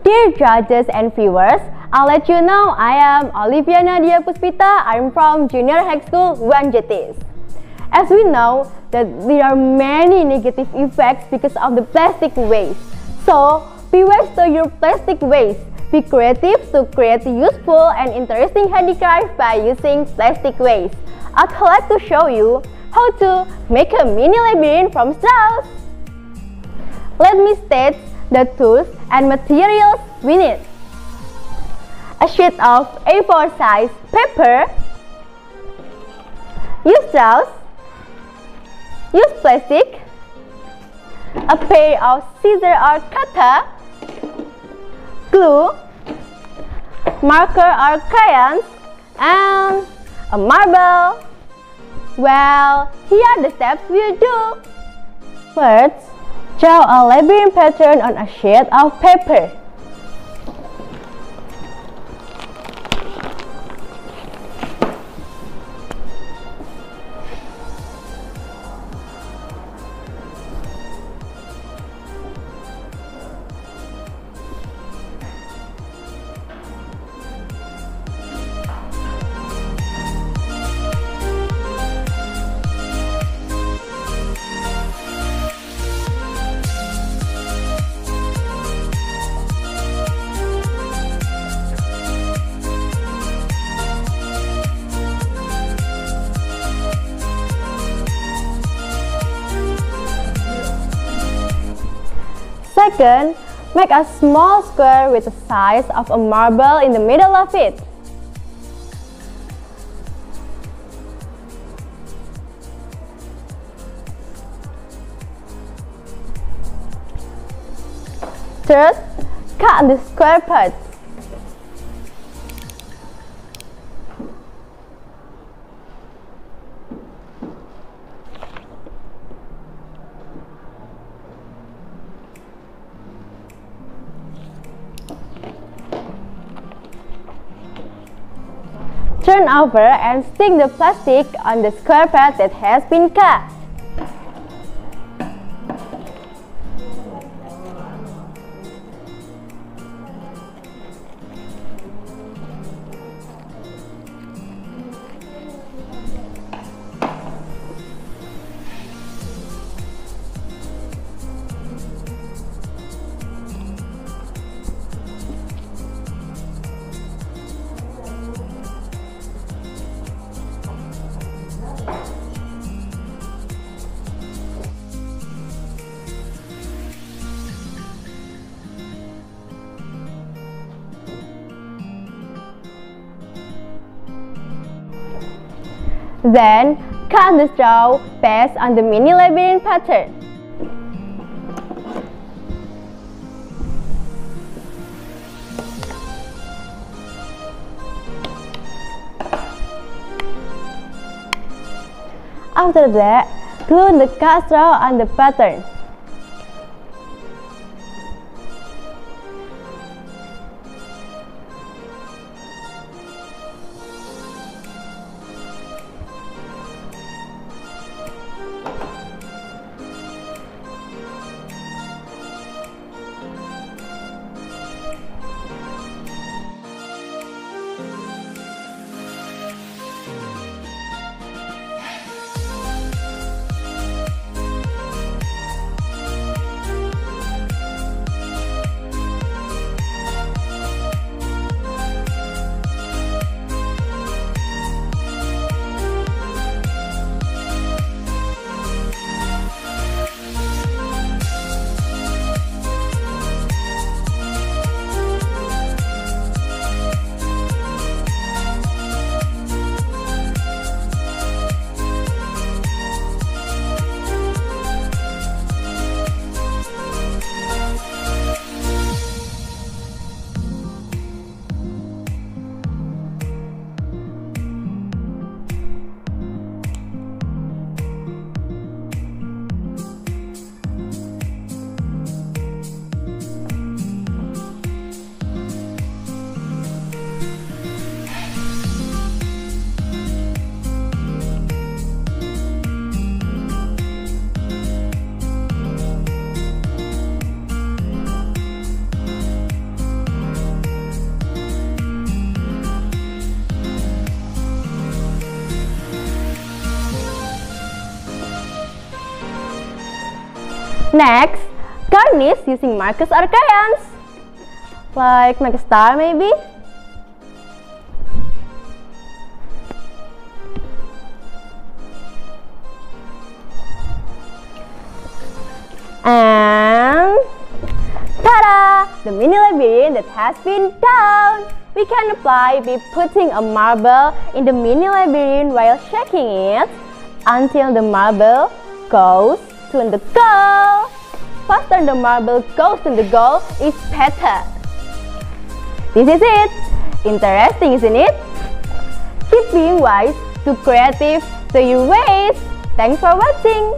Dear judges and viewers, I'll let you know I am Olivia Nadia Puspita. I'm from Junior High School 1JTs. As we know that there are many negative effects because of the plastic waste. So, be wise to your plastic waste. Be creative to create useful and interesting handicraft by using plastic waste. I'd like to show you how to make a mini labirin from straws. Let me state the tools and materials we need. A sheet of A4 size paper. Use straws. Use plastic. A pair of scissors or cutter. Glue. Marker or crayons. And a marble. Well, here are the steps we'll do. First, draw a labirin pattern on a sheet of paper. Second, make a small square with the size of a marble in the middle of it. Third, cut the square parts. Turn over and stick the plastic on the square part that has been cut. Then, cut the straw based on the mini labirin pattern. After that, glue the cut straw on the pattern. Next, garnish using markers or crayons. Like make a star maybe. And ta-da! The mini labirin that has been done! We can apply by putting a marble in the mini labirin while shaking it until the marble goes to the goal. Faster the marble goes to the goal is better. This is it. Interesting, isn't it? Keep being wise, too creative, to your ways. Thanks for watching.